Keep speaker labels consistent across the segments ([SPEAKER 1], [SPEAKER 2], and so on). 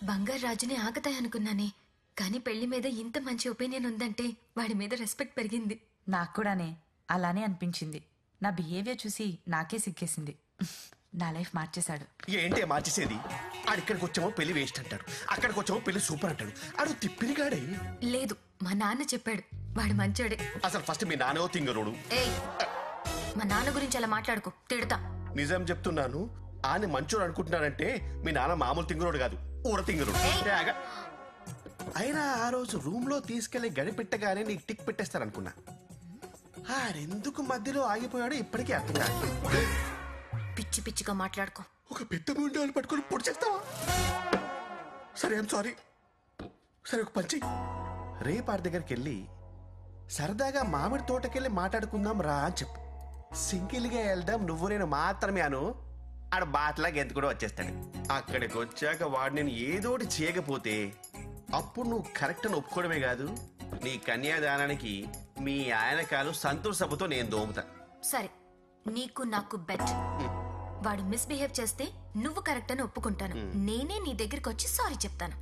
[SPEAKER 1] బంగారు రాజుని ఆగతాయి అనుకున్నానే, కానీ పెళ్లి మీద ఇంత మంచి ఒపీనియన్ ఉందంటే వాడి మీద రెస్పెక్ట్ పెరిగింది.
[SPEAKER 2] నాకు కూడానే అలానే అనిపించింది. నా బిహేవియర్ చూసి నాకే సిగ్గేసింది. నా లైఫ్ మార్చేశాడు.
[SPEAKER 3] ఏంటే మార్చేసేది? ఆడిక్కడికి వచ్చామో పెళ్లి వేస్ట్ అంటాడు, అక్కడికి వచ్చామో పెళ్లి సూపర్ అంటాడు. ఆడు తిప్పిరిగాడే.
[SPEAKER 1] లేదు, మా నాన్న చెప్పాడు వాడు మంచోడే.
[SPEAKER 3] అసలు ఫస్ట్ మీ నాన్నో తింగరోడు.
[SPEAKER 1] ఏయ్, మా నాన్న గురించి అలా మాట్లాడుకో, తిడతా.
[SPEAKER 3] నిజం చెప్తున్నాను, ఆయన మంచోడు అనుకుంటున్నాడంటే మీ నాన్న మామూలు తింగరోడు కాదు, ఊర తింగరోడు. అయినా ఆ రోజు రూమ్ లో తీసుకెళ్లి గడిపెట్టగానే నీకు టిక్ పెట్టేస్తారనుకున్నా. ఆడెందుకు మధ్యలో ఆగిపోయాడో ఇప్పటికీ అర్థం కాదు.
[SPEAKER 1] పిచ్చి పిచ్చిగా మాట్లాడుకో.
[SPEAKER 3] ఒక పెద్ద ముండాలు పట్టుకొని పొడి చేస్తావా? సరే, ఐమ్ సారీ. సరే, ఒక పంచి రేపు ఆడి దగ్గరికి వెళ్ళి సరదాగా మామిడి తోటకెళ్ళి మాట్లాడుకుందాం రా అని చెప్పు. సింగిల్గా వెళ్దాం, నువ్వు నేను మాత్రమే అను. ఆడ బాట్లాగా ఎంత కూడా వచ్చేస్తాడు. అక్కడికి వచ్చాక వాడు నేను ఏదోటి చేయకపోతే అప్పుడు నువ్వు కరెక్ట్ అని ఒప్పుకోవడమే కాదు, నీ కన్యాదానానికి మీ ఆయన కాలు సంతూర్ సభతో నేను దోముతా.
[SPEAKER 1] సరే, నీకు నాకు బెట్. వాడు మిస్బిహేవ్ చేస్తే నువ్వు కరెక్ట్ అని ఒప్పుకుంటాను, నేనే నీ దగ్గరికి వచ్చి సారీ చెప్తాను.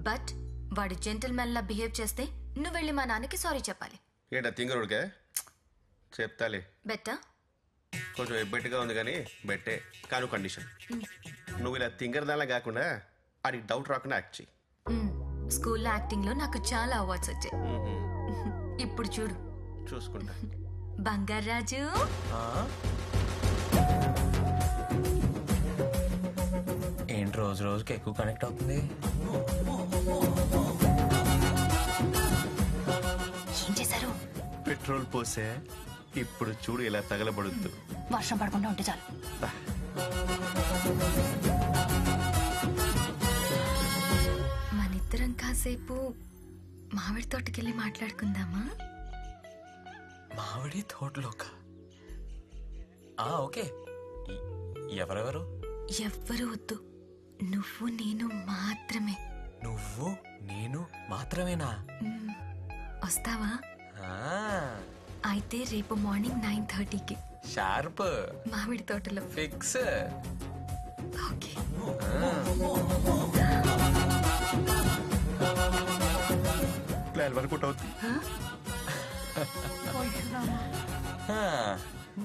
[SPEAKER 1] బట్ వాడు జెంటిల్మెన్ లా బిహేవ్ చేస్తే నువ్వు వెళ్ళి మా నాన్నకి సారీ చెప్పాలి.
[SPEAKER 3] ఏంటా తింగరుడికే? చెప్తాలే.
[SPEAKER 1] బెట్టా?
[SPEAKER 3] కొంచెం ఎబ్బెట్టుగా ఉంది కానీ బెట్టే, కాను కండిషన్. నువ్వు ఇలా తింగరదానిలా కాకుండా ఆడికి డౌట్ రాకుండా యాక్ట్ చెయ్యి.
[SPEAKER 1] స్కూల్లో యాక్టింగ్ లో నాకు చాలా అవార్డ్స్ వచ్చాయి. ఇప్పుడు చూడు,
[SPEAKER 3] చూసుకుంటా.
[SPEAKER 1] బంగారాజు,
[SPEAKER 4] ఏంటి రోజు రోజుకి ఎక్కువ కనెక్ట్ అవుతుంది?
[SPEAKER 1] ఏం చేశారు?
[SPEAKER 3] పెట్రోల్ పోసే, ఇప్పుడు చూడు ఇలా తగలబడుద్దు.
[SPEAKER 1] వర్షం పడకుండా ఉంటే చాలు. మనిద్దరం కాసేపు మామిడి తోటకెళ్ళి మాట్లాడుకుందామా?
[SPEAKER 4] మామిడి తోటలోక? ఓకే. ఎవరెవరు?
[SPEAKER 1] ఎవ్వరు వద్దు, నువ్వు నేను మాత్రమే.
[SPEAKER 4] నువ్వు నేను మాత్రమేనా?
[SPEAKER 1] వస్తావా? అయితే రేపు మార్నింగ్ 9:30కి
[SPEAKER 4] షార్ప్.
[SPEAKER 1] మామిడి తోటలో
[SPEAKER 4] ఫిక్స్.
[SPEAKER 1] ఓకే.
[SPEAKER 3] ప్లాన్ వర్కౌట్ అవుతుంది.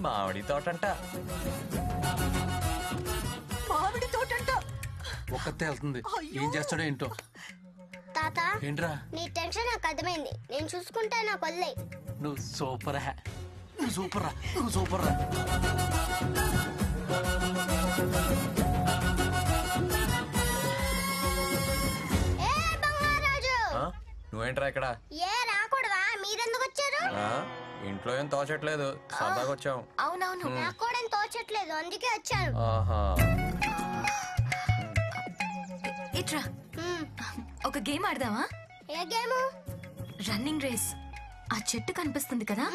[SPEAKER 4] మామిడి తోటంట.
[SPEAKER 1] మామిడి తోటంట.
[SPEAKER 5] ఒక్కతే వెళ్తుంది, ఏం చేస్తాడో ఏంటో.
[SPEAKER 6] తాత,
[SPEAKER 5] ఏంట్రా?
[SPEAKER 6] నీ టెన్షన్ నాకు అర్థమైంది, నేను చూసుకుంటా, నాకు వదిలే.
[SPEAKER 5] నువ్వు సూపర్ హే, నువ్వు సూపర్ రా, నువ్వు సూపర్ రా.
[SPEAKER 6] ఏ బంగారాజు,
[SPEAKER 4] నువ్వేంట్రా ఇక్కడ?
[SPEAKER 6] ఏ రాకూడదా? మీరెందుకు వచ్చారు?
[SPEAKER 4] ఇంట్లో ఏం తోచట్లేదు, సరదాగా వచ్చాం.
[SPEAKER 1] అవునవును,
[SPEAKER 6] నాకు కూడా ఏం తోచట్లేదు, అందుకే వచ్చాను.
[SPEAKER 1] ఇట్రా, ఒక గేమ్ ఆడదామా?
[SPEAKER 6] ఏ గేము?
[SPEAKER 1] Running race. ఆ చెట్టు కనిపిస్తుంది కదా,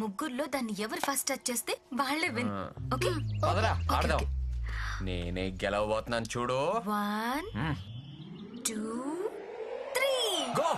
[SPEAKER 1] ముగ్గురులో దాన్ని ఎవరు ఫస్ట్ టచ్ చేస్తే వాళ్ళే విన్. ఓకే,
[SPEAKER 4] పదరా ఆడదాం. నేనే గెలవబోతున్నాను చూడు.
[SPEAKER 1] 1 2 3
[SPEAKER 4] గో.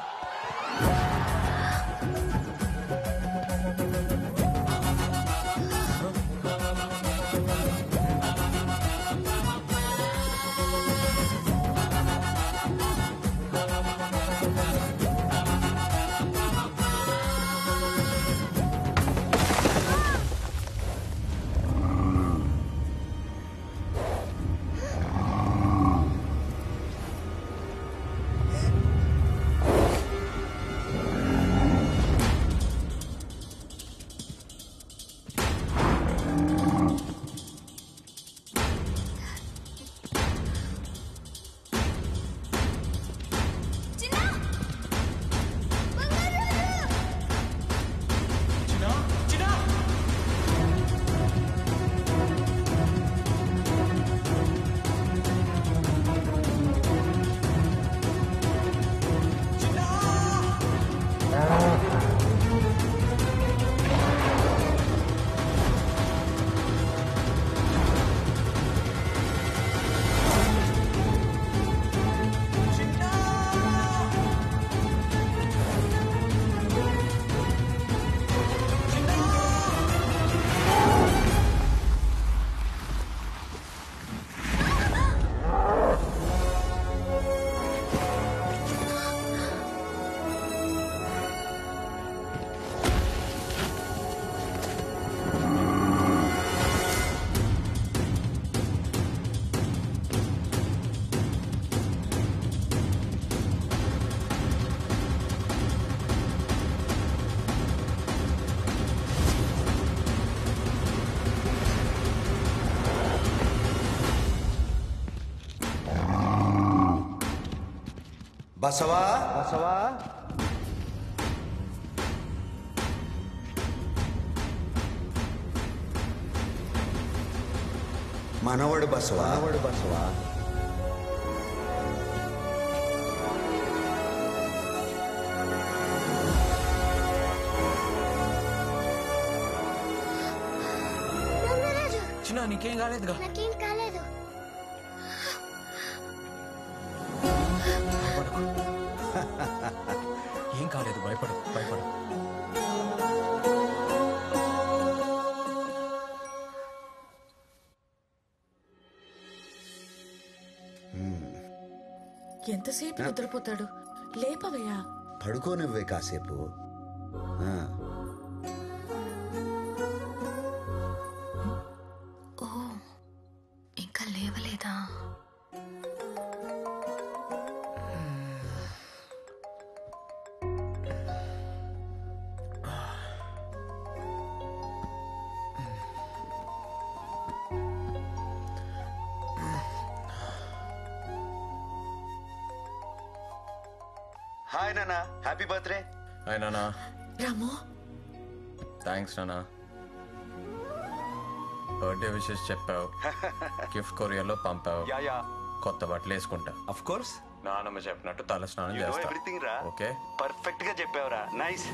[SPEAKER 7] బసవా బసవా మనవడు బసవా బసవా
[SPEAKER 6] బంగారాజు
[SPEAKER 4] చిన్న నీకేం కాలేదుగా.
[SPEAKER 6] నాకేం కాలేదు.
[SPEAKER 4] ఏం కాలేదు, భయపడు భయపడు.
[SPEAKER 8] ఎంతసేపు నిద్రపోతాడు? లేపవయ్యా.
[SPEAKER 7] పడుకోనివ్వే కాసేపు. ఆ,
[SPEAKER 1] ఓ ఇంకా లేవలేదా?
[SPEAKER 7] హాయ్ నానా, హ్యాపీ బర్త్డే.
[SPEAKER 4] హాయ్ నానా.
[SPEAKER 8] రాము,
[SPEAKER 4] థ్యాంక్స్ నానా. బర్త్డే విషెస్ చెప్పావు, గిఫ్ట్ కొరియర్లో పంపావు, కొత్త బట్టలు వేసుకుంటా.
[SPEAKER 7] ఆఫ్ కోర్స్,
[SPEAKER 4] నానమ్మ చెప్పినట్టు తల స్నానం
[SPEAKER 7] యు నో
[SPEAKER 4] చేస్తా.
[SPEAKER 7] ఎవ్రీథింగ్ రా.
[SPEAKER 4] ఓకే,
[SPEAKER 7] పర్ఫెక్ట్ గా చెప్పావురా. Nice.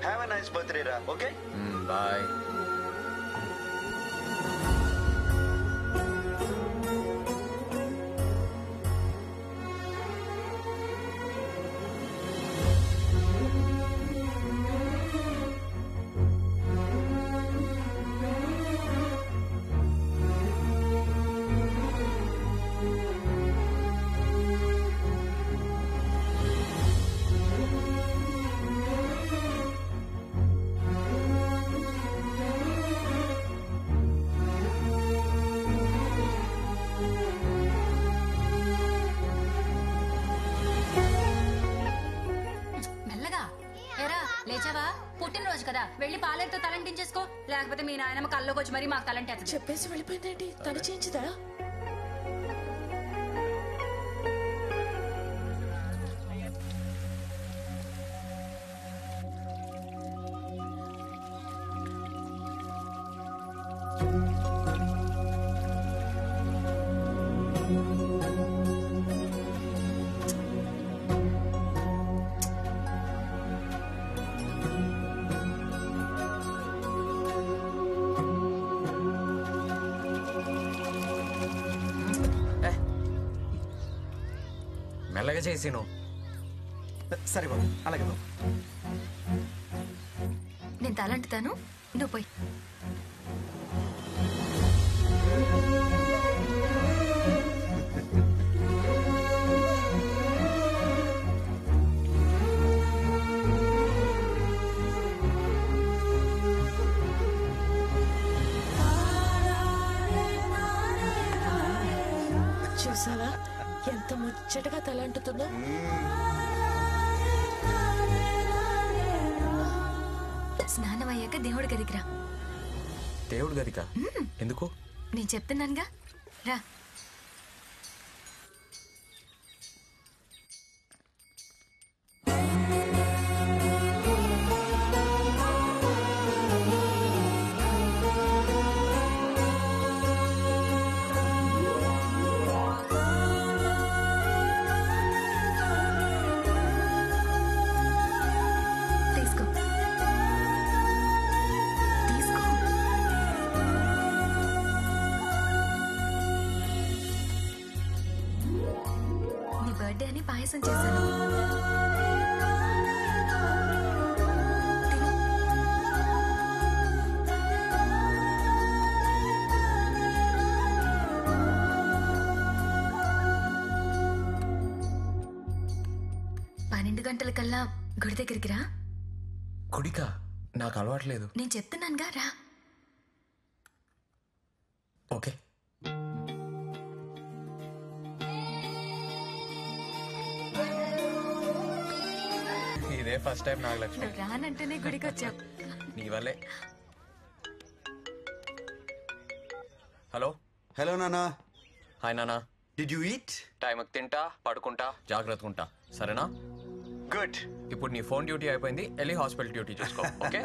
[SPEAKER 7] Have a nice birthday రా. Okay,
[SPEAKER 4] bye.
[SPEAKER 1] మెల్లగా. ఎరా లేచావా? పుట్టినరోజు కదా, వెళ్ళి పాలేరుతో తలంటించేసుకో, లేకపోతే మీ నాయనమ్మ కల్లోకి వచ్చి మరీ మాకు తలంటేస్తుంది.
[SPEAKER 8] చెప్పేసి వెళ్ళిపోయిందేంటి? తను చేయించదా?
[SPEAKER 4] మెల్లగా చేసి నువ్వు.
[SPEAKER 5] సరే బాబు, అలాగే బాబు.
[SPEAKER 1] నేను తలంటుతాను, నువ్వు పోయి.
[SPEAKER 8] చూసావా ఎంత ముచ్చటగా తలంటుతుందో?
[SPEAKER 1] స్నానం అయ్యాక దేవుడి గదికి రా.
[SPEAKER 4] దేవుడు గదికా? ఎందుకు?
[SPEAKER 1] నేను చెప్తున్నానుగా, రా. తీసుకో తీసుకో. నీ బర్త్డే అని పాయసం చేశాను, తిను. పన్నెండు గంటలకల్లా గుడి దగ్గరికి రా.
[SPEAKER 4] గుడికా? నాకు అలవాట్లేదు.
[SPEAKER 1] నేను చెప్తున్నానుగా, రా.
[SPEAKER 4] ఓకే. ఇదే ఫస్ట్ టైం నాగలక్ష్మి.
[SPEAKER 1] నువ్వు రానంటేనే గుడికి వచ్చావు.
[SPEAKER 4] నీ వల్లే. హలో
[SPEAKER 7] హలో నానా,
[SPEAKER 4] హాయ్ నానా.
[SPEAKER 7] Did you eat?
[SPEAKER 4] టైంకి తింటా, పడుకుంటా, జాగ్రత్తగా ఉంటా, సరేనా?
[SPEAKER 7] గుడ్.
[SPEAKER 4] ఇప్పుడు నీ ఫోన్ డ్యూటీ అయిపోయింది, వెళ్ళి హాస్పిటల్ డ్యూటీ చూసుకో. Okay,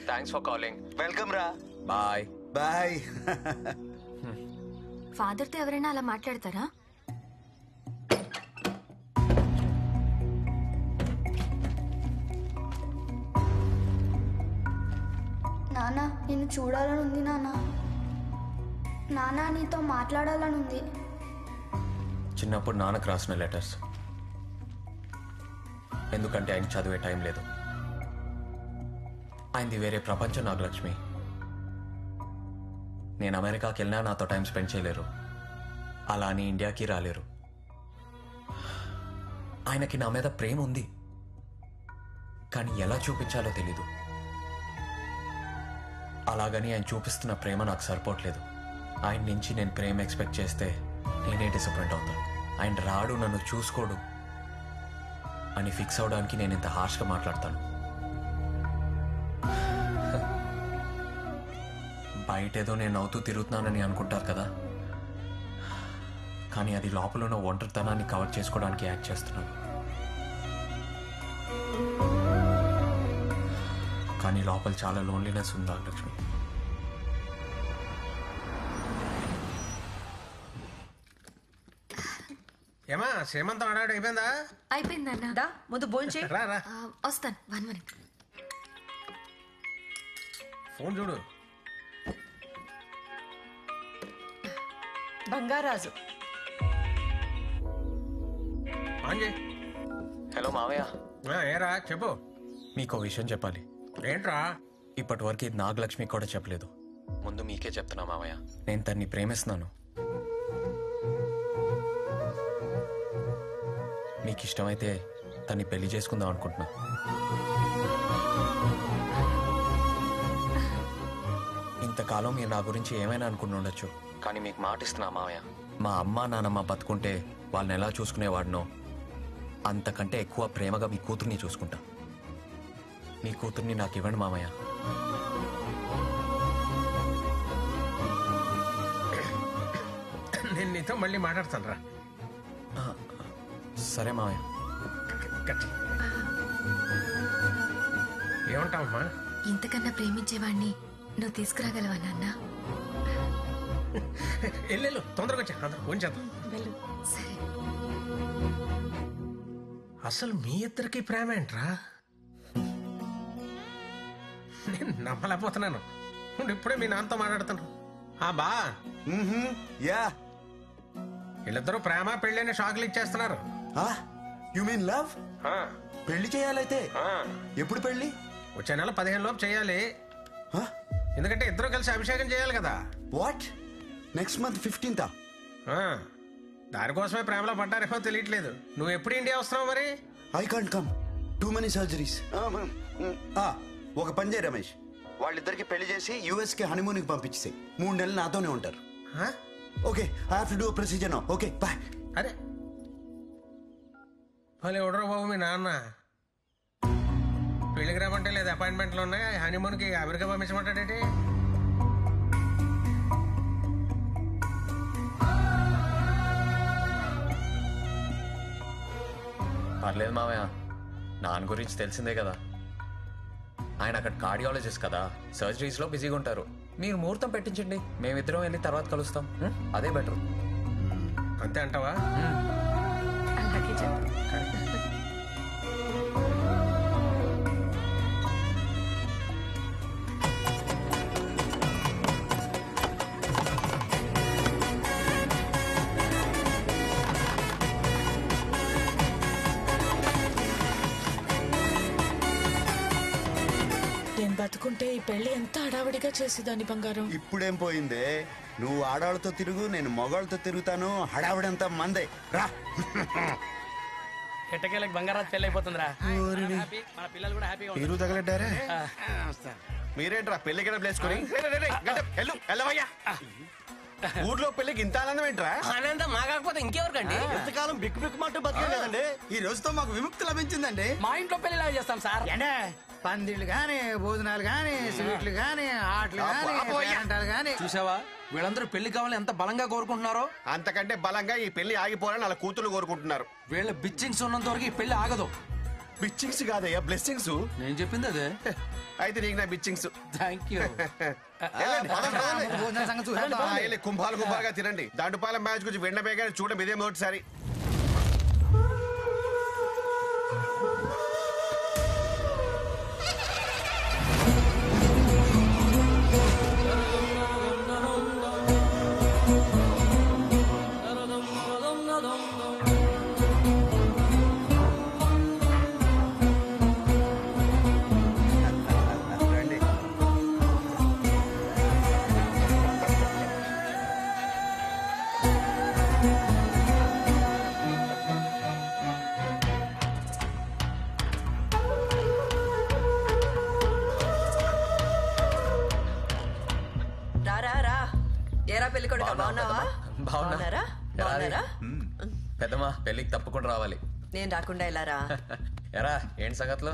[SPEAKER 4] thanks for calling.
[SPEAKER 7] Welcome రా.
[SPEAKER 4] Bye
[SPEAKER 7] bye.
[SPEAKER 1] ఫాదర్తో ఎవరైనా అలా మాట్లాడతారా?
[SPEAKER 6] నానా నిన్ను చూడాలని ఉంది నానా. నానా నీతో మాట్లాడాలని ఉంది.
[SPEAKER 4] చిన్నప్పుడు నాన్నకు రాసిన లెటర్స్, ఎందుకంటే ఆయన చదివే టైం లేదు. ఆయనది వేరే ప్రపంచం నాగలక్ష్మి. నేను అమెరికాకి వెళ్ళినా నాతో టైం స్పెండ్ చేయలేరు, అలా అని ఇండియాకి రాలేరు. ఆయనకి నా మీద ప్రేమ ఉంది, కానీ ఎలా చూపించాలో తెలీదు. అలాగని ఆయన చూపిస్తున్న ప్రేమ నాకు సరిపోవట్లేదు. ఆయన నుంచి నేను ప్రేమ ఎక్స్పెక్ట్ చేస్తే నేనే డిసప్పాయింట్ అవుతాను. ఆయన రాడు, నన్ను చూసుకోడు అని ఫిక్స్ అవడానికి నేను ఇంత హార్ష్గా మాట్లాడతాను. బయటేదో నేను నవ్వుతూ తిరుగుతున్నానని అనుకుంటారు కదా, కానీ అది లోపల ఉన్న ఒంటరితనాన్ని కవర్ చేసుకోవడానికి యాక్ట్ చేస్తున్నాను. కానీ లోపల చాలా లోన్లీనెస్ ఉందా లక్ష్మి.
[SPEAKER 5] ఏమా శ్రీమంతం ఆడాడు అయిపోయిందా?
[SPEAKER 1] అయిపోయిందన్నా.
[SPEAKER 2] దా ముందు భోంచే.
[SPEAKER 5] రా రా,
[SPEAKER 1] వస్తాను, 1 minute.
[SPEAKER 5] ఫోన్ చూడు.
[SPEAKER 8] బంగారాజు
[SPEAKER 5] ఆన్ చేయి.
[SPEAKER 4] హలో మావయ్య,
[SPEAKER 5] ఏరా చెప్పు.
[SPEAKER 4] మీకు విషయం చెప్పాలి.
[SPEAKER 5] ఏంట్రా?
[SPEAKER 4] ఇప్పటి వరకు ఇది నాగలక్ష్మి కూడా చెప్పలేదు. ముందు మీకే చెప్తున్నా మావయ్య, నేను తన్ని ప్రేమిస్తున్నాను. మీకు ఇష్టమైతే తన్ని పెళ్లి చేసుకుందాం అనుకుంటున్నా. ఇంతకాలం మీరు నా గురించి ఏమైనా అనుకుని ఉండొచ్చు, కానీ మీకు మాట ఇస్తున్నా మావయ్య, మా అమ్మ నాన్నమ్మ బతుకుంటే వాళ్ళని ఎలా చూసుకునేవాడినో అంతకంటే ఎక్కువ ప్రేమగా మీ కూతుర్ని చూసుకుంటా. మీ కూతుర్ని నాకు ఇవ్వండి మామయ్య.
[SPEAKER 5] నేను నీతో మళ్ళీ మాట్లాడతాను రా.
[SPEAKER 4] సరే మామయ్య.
[SPEAKER 5] ఏమంటావమ్మా?
[SPEAKER 1] ఇంతకన్నా ప్రేమించేవాణ్ణి నువ్వు తీసుకురాగలవా నాన్న?
[SPEAKER 5] వెళ్ళు తొందరగా వచ్చా, అందరూ ఫోన్ చేద్దాం.
[SPEAKER 1] సరే.
[SPEAKER 5] అసలు మీ ఇద్దరికి ప్రేమ ఏంట్రా? నేను నమ్మలేకపోతున్నాను. నువ్వు ఇప్పుడే మీ నాన్నతో మాట్లాడుతాను. బా
[SPEAKER 7] యా,
[SPEAKER 5] వీళ్ళిద్దరూ ప్రేమ పెళ్ళని షాకులు ఇచ్చేస్తున్నారు.
[SPEAKER 7] You mean love? పెళ్లి చేయాలైతే ఎప్పుడు పెళ్లి?
[SPEAKER 5] వచ్చే నెల 15 లోపు చేయాలి. ఎందుకంటే ఇద్దరు కలిసి అభిషేకం చేయాలి కదా.
[SPEAKER 7] వాట్? Next month 15th?
[SPEAKER 5] దానికోసమే ప్రేమలో పడ్డారేమో తెలియట్లేదు. నువ్వు ఎప్పుడు ఇండియా వస్తున్నావు మరి?
[SPEAKER 7] I can't come, too many surgeries. ఒక పని చేయి రమేష్, వాళ్ళిద్దరికి పెళ్లి చేసి యుఎస్ కి హనీమూన్కి పంపించేసాయి. 3 నెలలు నాతోనే ఉంటారు. Okay, I have to do procedure now. Okay bye.
[SPEAKER 5] అరే భలే ఎవడరా బాబు మీ నాన్న. పెళ్లికి రామంటే లేదు, అపాయింట్మెంట్లు ఉన్నాయి. హనీమూన్కి అమెరికా పంపించమంటాడేంటి?
[SPEAKER 4] పర్లేదు మామయ్య, నాన్న గురించి తెలిసిందే కదా. ఆయన అక్కడ కార్డియాలజిస్ట్ కదా, సర్జరీస్లో బిజీగా ఉంటారు. మీరు ముహూర్తం పెట్టించండి, మేమిద్దరం వెళ్ళి తర్వాత కలుస్తాం. అదే బెటర్.
[SPEAKER 5] అంతే అంటావా?
[SPEAKER 2] అలాగే చెప్పు.
[SPEAKER 8] నేను బతుకుంటే ఈ పెళ్లి ఎంత హడావిడిగా చేసేదాన్ని బంగారం.
[SPEAKER 7] ఇప్పుడేం పోయిందే? నువ్వు ఆడవాళ్ళతో తిరుగు, నేను మగవాళ్ళతో తిరుగుతాను. హడావిడంతా మందే. రా.
[SPEAKER 9] ఎట్టకేళ్ళకి బంగారాజు పెళ్ళి అయిపోతుందిరా. మన పిల్లలు కూడా హ్యాపీగా
[SPEAKER 3] మీరు తగలడ్డారా? మీరేంట్రా పెళ్లి గడప లేసుకొని ఊర్లో పెళ్లికి ఇంత ఆనందం ఏంట్రా?
[SPEAKER 9] ఆనందం మా కాకపోతే ఇంకెవరికండి?
[SPEAKER 7] ఎంతకాలం బిక్కు బిక్కు మాట బతికే కదండి, ఈ రోజుతో మాకు విముక్తి లభించిందండి.
[SPEAKER 9] మా ఇంట్లో పెళ్లి చేస్తాం సార్.
[SPEAKER 10] పందిళ్ళు గాని భోజనాలు గాని స్వీట్లు గాని ఆటలు గాని పేరంటాలు గాని.
[SPEAKER 9] చూసావా వీళ్ళందరూ పెళ్లి కావాలని ఎంత బలంగా కోరుకుంటున్నారో.
[SPEAKER 3] అంతకంటే బలంగా ఈ పెళ్లి ఆగిపోవాలని వాళ్ళ కూతురు కోరుకుంటున్నారు.
[SPEAKER 9] వీళ్ళ బిచ్చింగ్స్ ఉన్నంత వరకు ఈ పెళ్లి ఆగదు.
[SPEAKER 3] బిచ్చింగ్స్ కాదయ్యా, బ్లెస్సింగ్స్.
[SPEAKER 9] నేను చెప్పింది అదే.
[SPEAKER 3] అయితే నీకు నా బిచ్చింగ్స్.
[SPEAKER 9] Thank you.
[SPEAKER 10] భోజనాల సంగతి చూడండి.
[SPEAKER 3] కుంభాలుగా తినండి. దండుపాలెం మ్యాచ్ గురించి వెండబేగా చూడడం ఇదే మొదటిసారి.
[SPEAKER 4] పెద్దమ్మా పెళ్లికి తప్పకుండా రావాలి.
[SPEAKER 11] నేను రాకుండా ఎలారా?
[SPEAKER 4] ఎరా ఏంటి సంగతులు?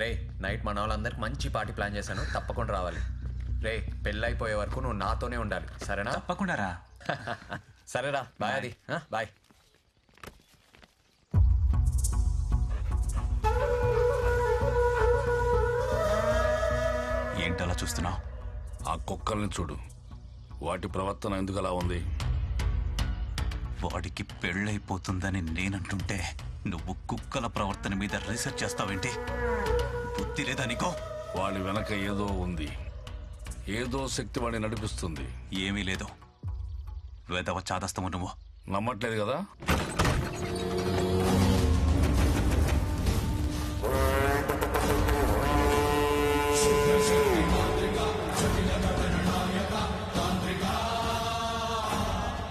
[SPEAKER 4] రే నైట్ మన వాళ్ళందరికి మంచి పార్టీ ప్లాన్ చేశాను, తప్పకుండా రావాలి. రే పెళ్ళి అయిపోయే వరకు నువ్వు నాతోనే ఉండాలి, సరేనా?
[SPEAKER 12] తప్పకుండా రా.
[SPEAKER 4] సరేరా, బాయ్. అది బాయ్.
[SPEAKER 12] ఏంటలా చూస్తున్నావు?
[SPEAKER 13] ఆ కుక్కల్ని చూడు, వాటి ప్రవర్తన ఎందుకు అలా ఉంది?
[SPEAKER 12] వాడికి పెళ్ళైపోతుందని నేనంటుంటే నువ్వు కుక్కల ప్రవర్తన మీద రీసెర్చ్ చేస్తావేంటి? బుద్ధి లేదా నీకో?
[SPEAKER 13] వాడి వెనక ఏదో ఉంది, ఏదో శక్తి వాడిని నడిపిస్తుంది.
[SPEAKER 12] ఏమీ లేదు, వెదవ చాదస్తము. నువ్వు
[SPEAKER 13] నమ్మట్లేదు కదా?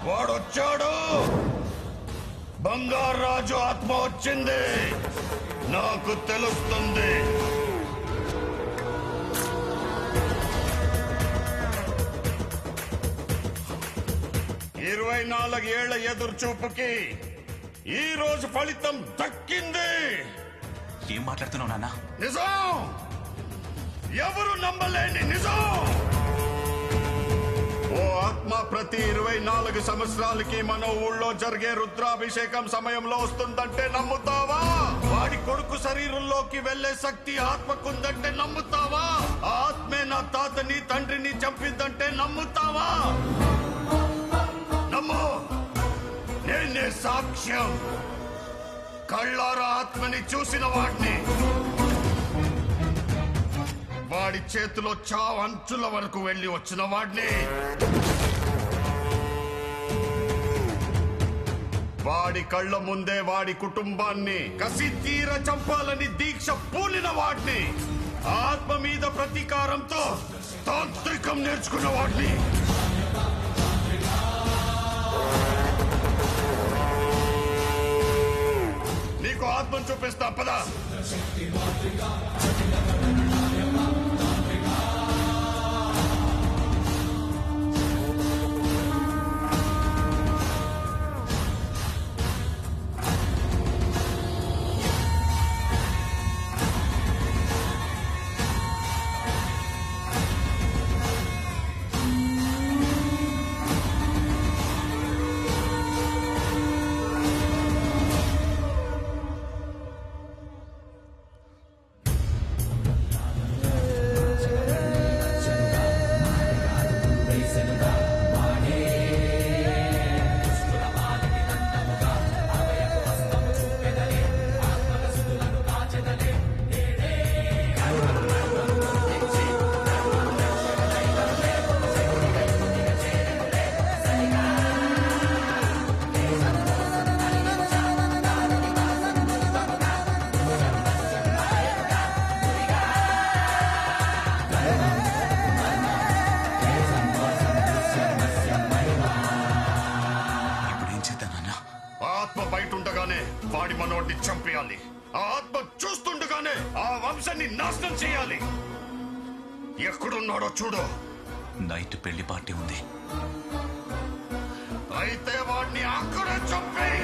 [SPEAKER 13] వాడొచ్చాడు, బంగారాజు ఆత్మ వచ్చింది, నాకు తెలుస్తుంది. ఇరవై 24 ఏళ్ల ఎదురు చూపుకి ఈ రోజు ఫలితం దక్కింది.
[SPEAKER 12] ఏం మాట్లాడుతున్నావు నాన్న?
[SPEAKER 13] నిజం, ఎవరు నమ్మలేని నిజం. ఓ ఆత్మ ప్రతి 24 సంవత్సరాలకి మన ఊళ్ళో జరిగే రుద్రాభిషేకం సమయంలో వస్తుందంటే నమ్ముతావా? వాడి కొడుకు శరీరంలోకి వెళ్లే శక్తి ఆత్మకుందంటే నమ్ముతావా? ఆత్మే నా తాతని తండ్రిని చంపిందంటే నమ్ముతావా? నమ్ము, నేనే సాక్ష్యం. కళ్ళారా ఆత్మని చూసిన వాడిని, వాడి చేతిలో చావు అంచుల వరకు వెళ్లి వచ్చిన వాడిని, వాడి కళ్ళ ముందే వాడి కుటుంబాన్ని కసి తీర చంపాలని దీక్ష పూనిన వాడిని, ఆత్మ మీద ప్రతీకారంతో తాంత్రికం నేర్చుకున్న వాడిని. నీకు ఆత్మను చూపిస్తా పదా. వాడి మనోడిని చంపేయాలి. ఆ ఆత్మ చూస్తుండగానే ఆ వంశాన్ని నాశనం చేయాలి. ఎక్కడున్నాడో చూడు.
[SPEAKER 12] నైట్ పెళ్లి పార్టీ ఉంది.
[SPEAKER 13] అయితే వాడిని అక్కడే చంపేయి.